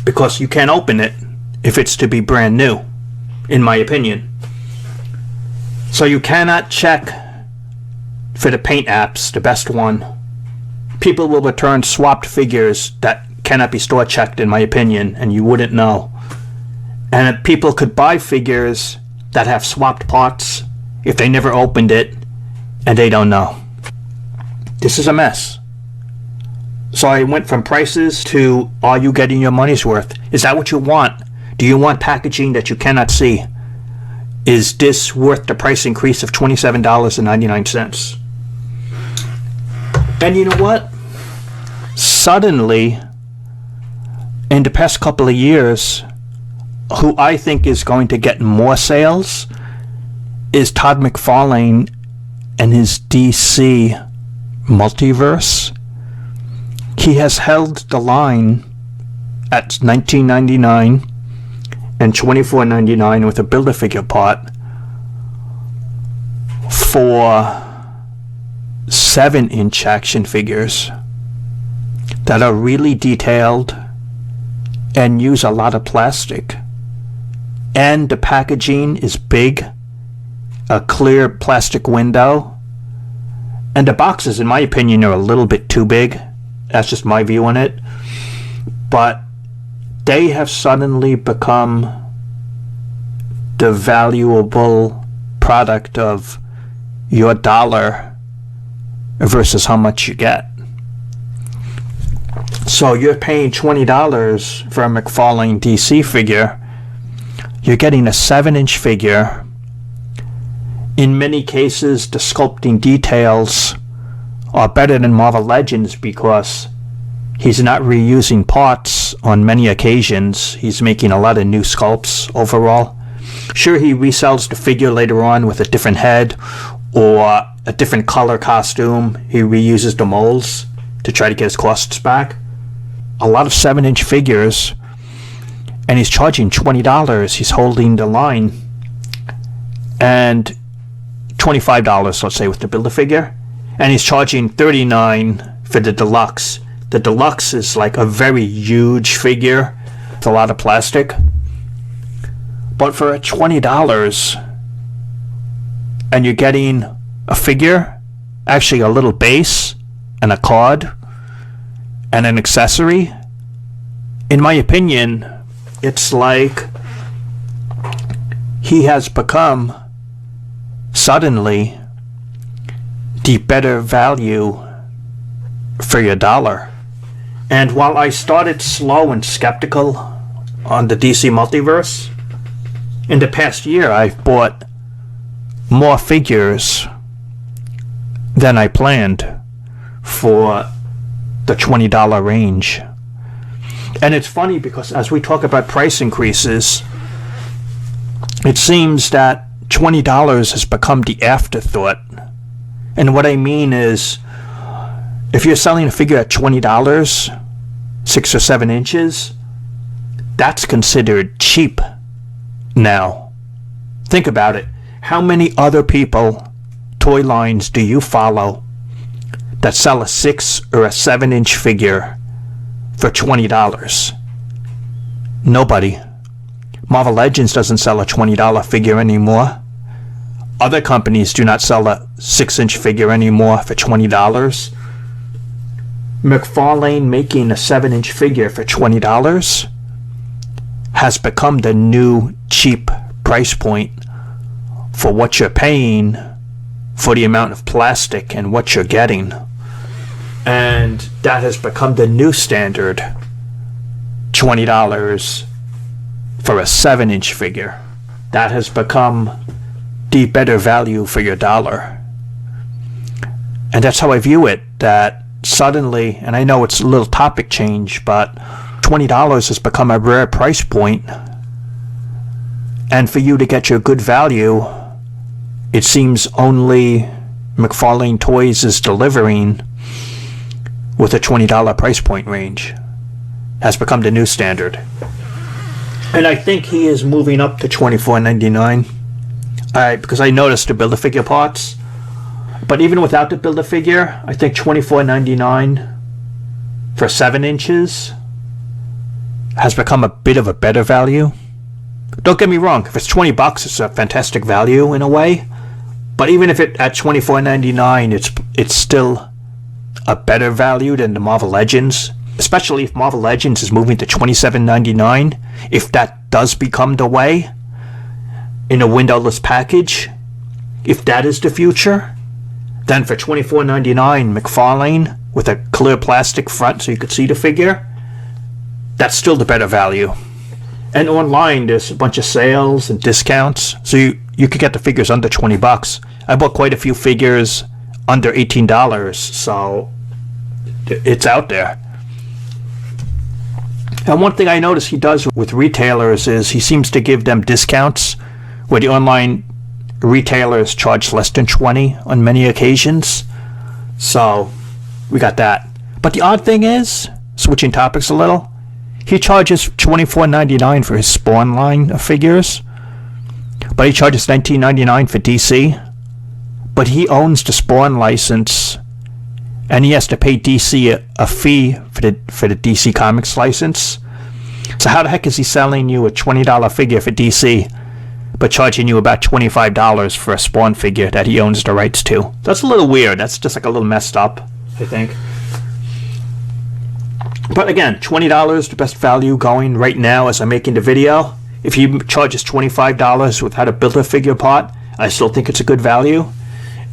Because you can't open it if it's to be brand new, in my opinion. So you cannot check for the paint apps, the best one. People will return swapped figures that cannot be store checked, in my opinion, and you wouldn't know. And people could buy figures that have swapped parts if they never opened it and they don't know. This is a mess. So I went from prices to, are you getting your money's worth? Is that what you want? Do you want packaging that you cannot see? Is this worth the price increase of $27.99? And you know what? Suddenly, in the past couple of years, who I think is going to get more sales is Todd McFarlane and his DC multiverse. He has held the line at $19.99 and $24.99 with a Build-A-Figure part for 7-inch action figures that are really detailed and use a lot of plastic. And the packaging is big, a clear plastic window, and the boxes, in my opinion, are a little bit too big. That's just my view on it. But they have suddenly become the valuable product of your dollar versus how much you get. So you're paying $20 for a McFarlane DC figure. You're getting a 7-inch figure. In many cases, the sculpting details are better than Marvel Legends because he's not reusing parts on many occasions. He's making a lot of new sculpts overall. Sure, he resells the figure later on with a different head or a different color costume. He reuses the molds to try to get his costs back. A lot of 7-inch figures, and he's charging $20. He's holding the line. And $25, let's say, with the Build-A-Figure. And he's charging $39 for the deluxe. The deluxe is like a very huge figure with a lot of plastic. But for $20, and you're getting a figure, actually a little base, and a card, and an accessory, in my opinion, it's like he has become suddenly the better value for your dollar. And while I started slow and skeptical on the DC Multiverse, in the past year I've bought more figures than I planned for the $20 range. And it's funny because as we talk about price increases, it seems that $20 has become the afterthought. And what I mean is, if you're selling a figure at $20, 6 or 7 inches, that's considered cheap now. Think about it. How many other people, toy lines, do you follow that sell a 6 or a 7-inch figure for $20? Nobody. Marvel Legends doesn't sell a $20 figure anymore. Other companies do not sell a 6-inch figure anymore for $20. McFarlane making a 7-inch figure for $20 has become the new cheap price point for what you're paying for the amount of plastic and what you're getting. And that has become the new standard. $20 for a 7-inch figure. That has become the better value for your dollar. And that's how I view it, that suddenly, and I know it's a little topic change, but $20 has become a rare price point. And for you to get your good value, it seems only McFarlane Toys is delivering with a $20 price point range. Has become the new standard. And I think he is moving up to $24.99. Because I noticed the Build-A-Figure parts. But even without the Build-A-Figure, I think $24.99 for 7 inches has become a bit of a better value. Don't get me wrong, if it's $20, it's a fantastic value in a way. But even if it at $24.99, it's still a better value than the Marvel Legends. Especially if Marvel Legends is moving to $27.99. If that does become the way in a windowless package, if that is the future, then for $24.99, McFarlane with a clear plastic front so you could see the figure, that's still the better value. And online, there's a bunch of sales and discounts, so you could get the figures under $20. I bought quite a few figures under $18, so it's out there. And one thing I notice he does with retailers is he seems to give them discounts where the online retailers charge less than $20 on many occasions. So we got that. But the odd thing is, switching topics a little, he charges $24.99 for his Spawn line of figures, but he charges $19.99 for DC. But he owns the Spawn license, and he has to pay DC a fee for the DC Comics license. So how the heck is he selling you a $20 figure for DC, but charging you about $25 for a Spawn figure that he owns the rights to? That's a little weird. That's just like a little messed up, I think. But again, $20, the best value going right now as I'm making the video. If he charges $25 without a Build-A-Figure part, I still think it's a good value.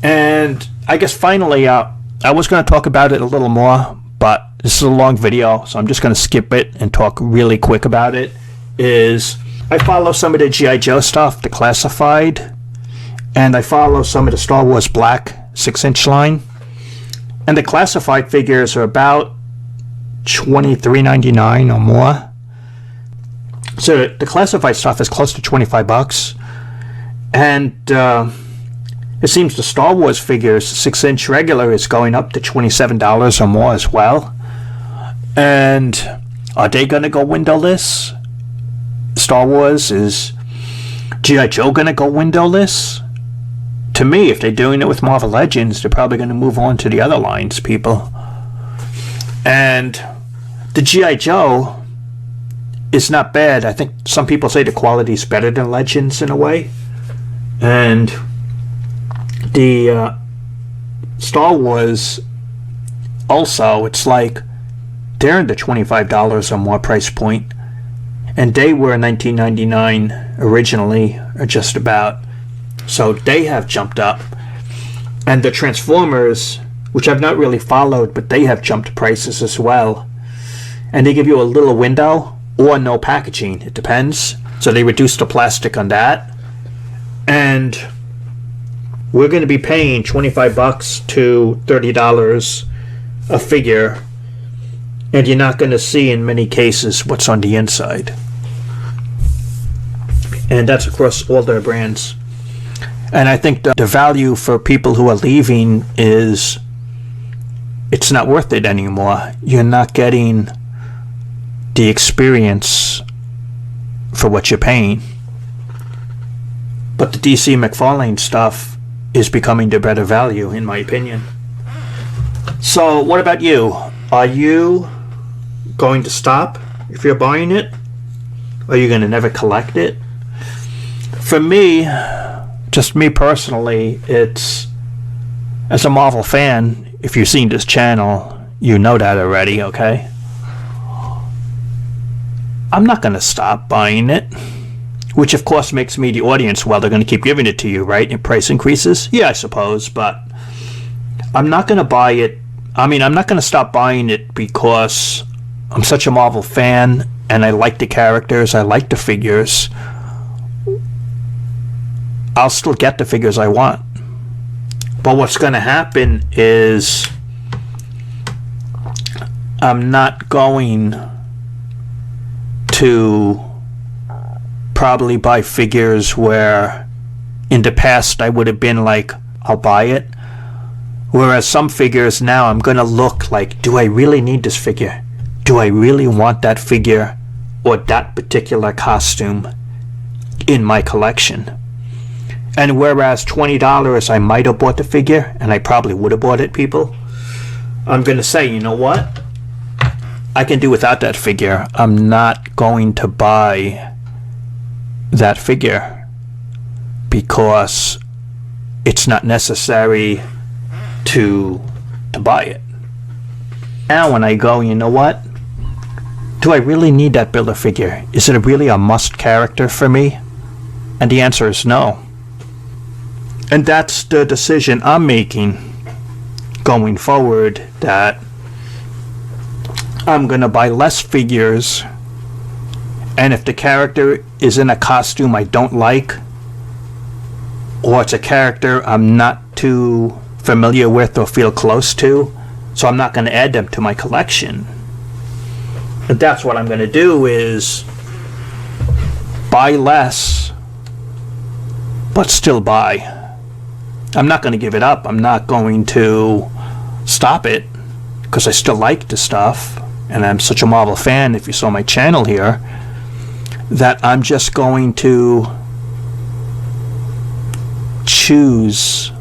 And I guess finally, I was going to talk about it a little more, but this is a long video, so I'm just going to skip it and talk really quick about it. I follow some of the G.I. Joe stuff, the classified, and I follow some of the Star Wars Black 6-inch line. And the classified figures are about $23.99 or more. So the classified stuff is close to $25. And it seems the Star Wars figures 6-inch regular is going up to $27 or more as well. And are they going to go windowless? Star Wars, is G.I. Joe going to go windowless? To me, if they're doing it with Marvel Legends, they're probably going to move on to the other lines, people. And the G.I. Joe is not bad. I think some people say the quality is better than Legends in a way. And the Star Wars also, it's like they're in the $25 or more price point, and they were $19.99 originally, or just about. So they have jumped up. And the Transformers, which I've not really followed, but they have jumped prices as well. And they give you a little window or no packaging. It depends. So they reduced the plastic on that. And we're going to be paying $25 to $30 a figure. And you're not going to see in many cases what's on the inside. And that's across all their brands. And I think the value for people who are leaving is it's not worth it anymore. You're not getting the experience for what you're paying. But the DC McFarlane stuff is becoming the better value, in my opinion. So what about you? Are you going to stop if you're buying it? Or are you going to never collect it? For me, just me personally, it's, as a Marvel fan, if you've seen this channel, you know that already, okay? I'm not going to stop buying it, which of course makes me the audience. Well, they're going to keep giving it to you, right? In price increases? Yeah, I suppose, but I'm not going to buy it. I mean, I'm not going to stop buying it because I'm such a Marvel fan and I like the characters, I like the figures. I'll still get the figures I want. But what's going to happen is I'm not going to probably buy figures where in the past I would have been like, I'll buy it. Whereas some figures now I'm going to look like, do I really need this figure? Do I really want that figure or that particular costume in my collection? And whereas $20 I might have bought the figure, and I probably would have bought it, people, I'm going to say, you know what? I can do without that figure. I'm not going to buy that figure because it's not necessary to buy it. Now when I go, you know what? Do I really need that Build-A-Figure? Is it really a must character for me? And the answer is no. And that's the decision I'm making going forward, that I'm gonna buy less figures, and if the character is in a costume I don't like, or it's a character I'm not too familiar with or feel close to, so I'm not going to add them to my collection. And that's what I'm going to do, is buy less but still buy. I'm not going to give it up. I'm not going to stop it, because I still like the stuff and I'm such a Marvel fan, if you saw my channel here, that I'm just going to choose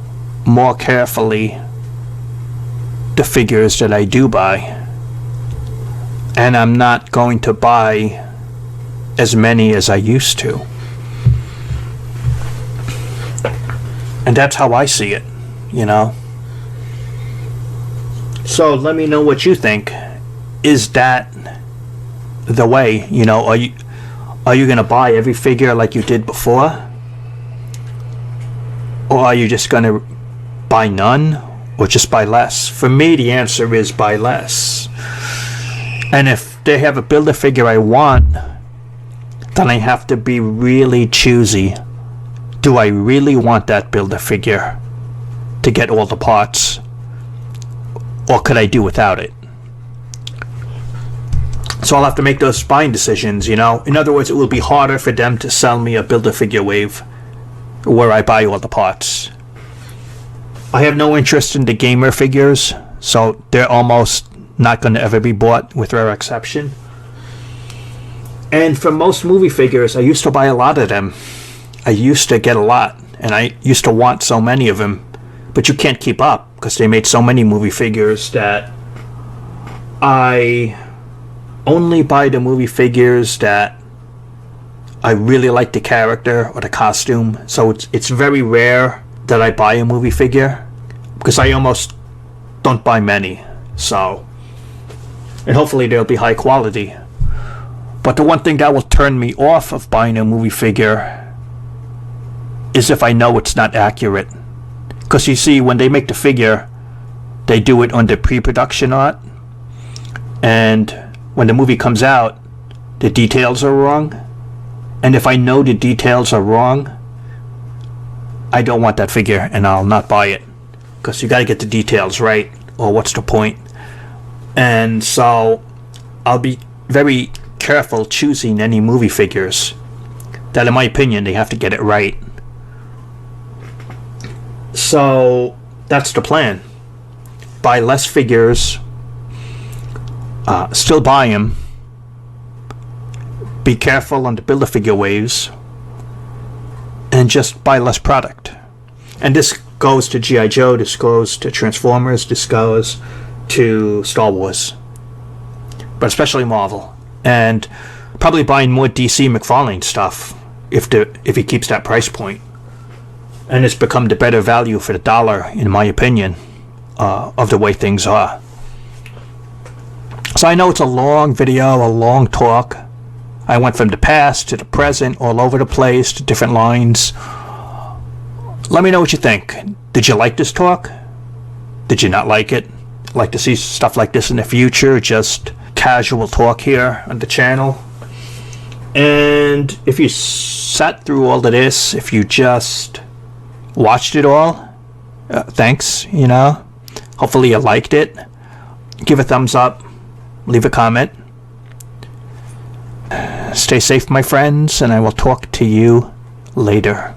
more carefully the figures that I do buy, and I'm not going to buy as many as I used to. And that's how I see it, you know. So let me know what you think. Is that the way, you know? Are you gonna buy every figure like you did before? Or are you just going to buy none, or just buy less? For me, the answer is buy less. And if they have a Build-A-Figure I want, then I have to be really choosy. Do I really want that Build-A-Figure to get all the parts? Or could I do without it? So I'll have to make those buying decisions, you know? In other words, it will be harder for them to sell me a Build-A-Figure wave where I buy all the parts. I have no interest in the gamer figures, so they're almost not going to ever be bought, with rare exception. And for most movie figures, I used to buy a lot of them. I used to get a lot, and I used to want so many of them. But you can't keep up, because they made so many movie figures that I only buy the movie figures that I really like the character or the costume. So it's very rare that I buy a movie figure, because I almost don't buy many. So, and hopefully they'll be high quality. But the one thing that will turn me off of buying a movie figure is if I know it's not accurate. Because you see, when they make the figure, they do it under pre-production art, and when the movie comes out, the details are wrong. And if I know the details are wrong, I don't want that figure, and I'll not buy it. Because you got to get the details right, or what's the point? And so I'll be very careful choosing any movie figures that, in my opinion, they have to get it right. So that's the plan. Buy less figures, still buy them. Be careful on the Build-A-Figure waves, and just buy less product. And this goes to G.I. Joe, this goes to Transformers, this goes to Star Wars, but especially Marvel. And probably buying more DC McFarlane stuff if he keeps that price point. And it's become the better value for the dollar, in my opinion, of the way things are. So I know it's a long video, a long talk. I went from the past to the present, all over the place, to different lines. Let me know what you think. Did you like this talk? Did you not like it? Like to see stuff like this in the future? Just casual talk here on the channel. And if you sat through all of this, if you just watched it all, thanks, you know. Hopefully you liked it. Give a thumbs up. Leave a comment. Stay safe, my friends, and I will talk to you later.